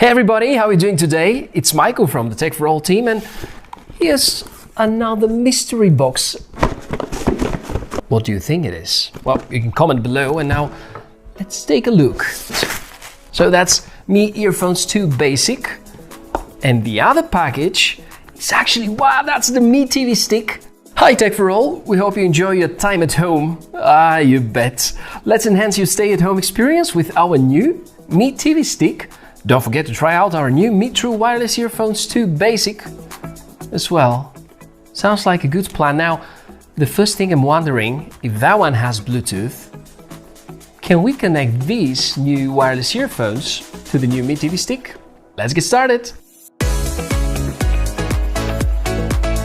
Hey everybody, how are you doing today? It's Michael from the Tech for All team, and here's another mystery box. What do you think it is? Well, you can comment below, and now let's take a look. So that's Mi Earphones 2 Basic, and the other package is actually, wow, that's the Mi TV stick. Hi Tech for All, we hope you enjoy your time at home. You bet. Let's enhance your stay-at-home experience with our new Mi TV stick. Don't forget to try out our new Mi True Wireless Earphones 2 Basic as well. Sounds like a good plan. Now, the first thing I'm wondering, if that one has Bluetooth, can we connect these new wireless earphones to the new Mi TV stick? Let's get started!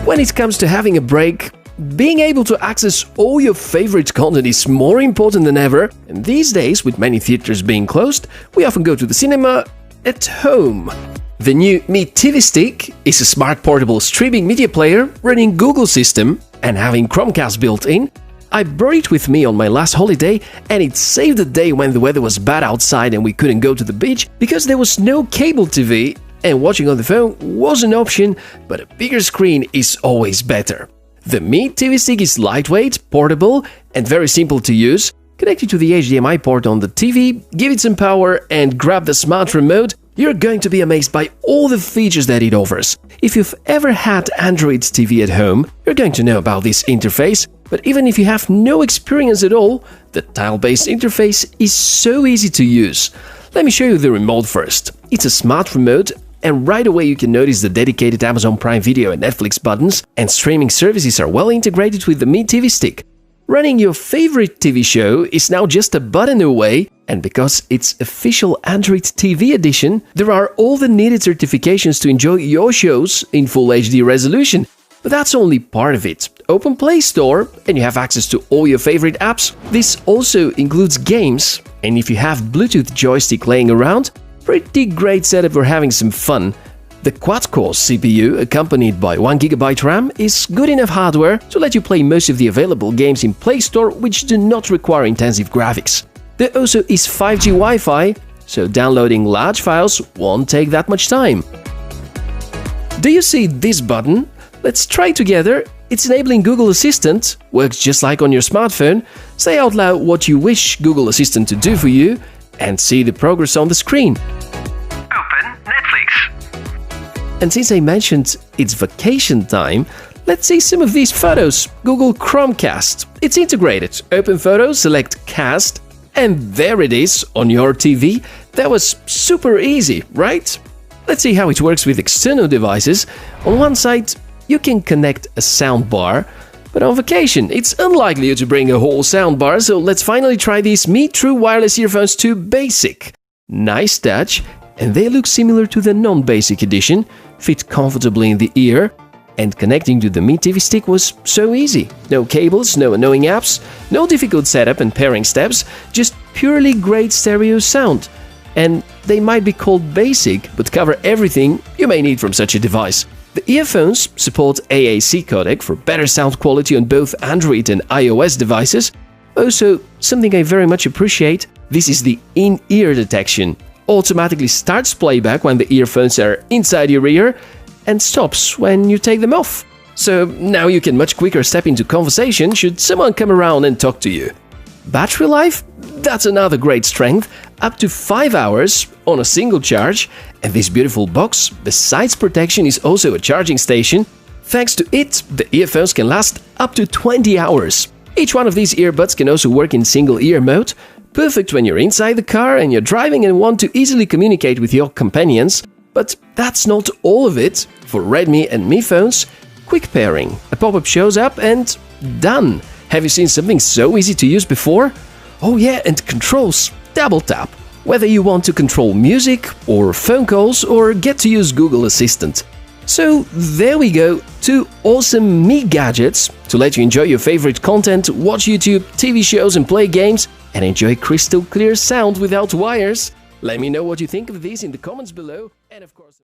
When it comes to having a break, being able to access all your favorite content is more important than ever, and these days, with many theaters being closed, we often go to the cinema at home. The new Mi TV Stick is a smart portable streaming media player running Google system and having Chromecast built in. I brought it with me on my last holiday, and it saved the day when the weather was bad outside and we couldn't go to the beach because there was no cable TV and watching on the phone was an option, but a bigger screen is always better. The Mi TV Stick is lightweight, portable, and very simple to use. Connect it to the HDMI port on the TV, give it some power, and grab the smart remote. You're going to be amazed by all the features that it offers. If you've ever had Android TV at home, you're going to know about this interface. But even if you have no experience at all, the tile-based interface is so easy to use. Let me show you the remote first. It's a smart remote, and right away you can notice the dedicated Amazon Prime Video and Netflix buttons, and streaming services are well integrated with the Mi TV Stick. Running your favorite TV show is now just a button away, and because it's official Android TV edition, there are all the needed certifications to enjoy your shows in full HD resolution. But that's only part of it. Open Play Store and you have access to all your favorite apps. This also includes games, and if you have Bluetooth joystick laying around, pretty great setup for having some fun. The quad-core CPU, accompanied by 1GB RAM, is good enough hardware to let you play most of the available games in Play Store which do not require intensive graphics. There also is 5G Wi-Fi, so downloading large files won't take that much time. Do you see this button? Let's try it together. It's enabling Google Assistant, works just like on your smartphone. Say out loud what you wish Google Assistant to do for you, and see the progress on the screen. And since I mentioned it's vacation time, let's see some of these photos. Google Chromecast. It's integrated. Open Photos, select Cast, and there it is on your TV. That was super easy, right? Let's see how it works with external devices. On one side, you can connect a soundbar, but on vacation, it's unlikely to bring a whole soundbar, so let's finally try these Mi True Wireless Earphones 2 Basic. Nice touch, and they look similar to the non-basic edition, fit comfortably in the ear, and connecting to the Mi TV Stick was so easy. No cables, no annoying apps, no difficult setup and pairing steps, just purely great stereo sound. And they might be called basic, but cover everything you may need from such a device. The earphones support AAC codec for better sound quality on both Android and iOS devices. Also, something I very much appreciate, this is the in-ear detection. Automatically starts playback when the earphones are inside your ear and stops when you take them off. So now you can much quicker step into conversation should someone come around and talk to you. Battery life? That's another great strength, up to 5 hours on a single charge, and this beautiful box, besides protection, is also a charging station. Thanks to it, the earphones can last up to 20 hours. Each one of these earbuds can also work in single ear mode, perfect when you're inside the car and you're driving and want to easily communicate with your companions. But that's not all of it. For Redmi and Mi phones, quick pairing. A pop-up shows up and done. Have you seen something so easy to use before? Oh yeah, and controls. Double tap. Whether you want to control music or phone calls or get to use Google Assistant. So there we go, 2 awesome Mi gadgets to let you enjoy your favorite content, watch YouTube, TV shows and play games, and enjoy crystal clear sound without wires. Let me know what you think of these in the comments below, and of course...